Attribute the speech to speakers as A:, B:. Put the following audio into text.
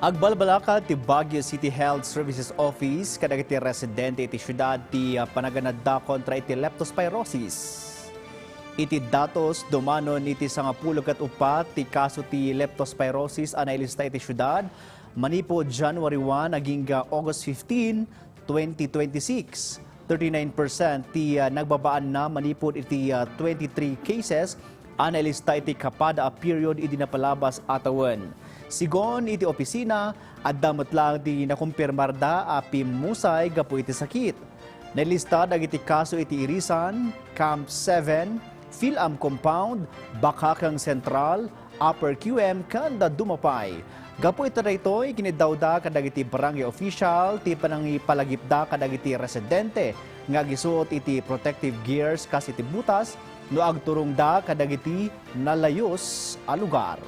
A: Agbalbalaka ti Baguio City Health Services Office kadagiti residente iti syudad ti panaganadda kontra iti leptospirosis. Iti datos dumanon iti 10 ket upat ti kaso ti leptospirosis a nailista iti syudad manipo January 1 aging August 15, 2026. 39% ti nagbabaan na manipod iti 23 cases analista iti kapada a period iti napalabas atawan. Sigon iti opisina, addamot lang di nakumpirmar da api musay gapo iti sakit. Nalista dagiti kaso iti Irisan, Camp 7, Phil-Am Compound, Bakakang Central, Upper QM, kanda Dumapay. Gapo ito na ito'y kinidawda kadagiti barangay official, ti panangipalagipda kadagiti residente, nga gisuot iti protective gears kas iti butas, no agturong da kadagiti nalayos a lugar.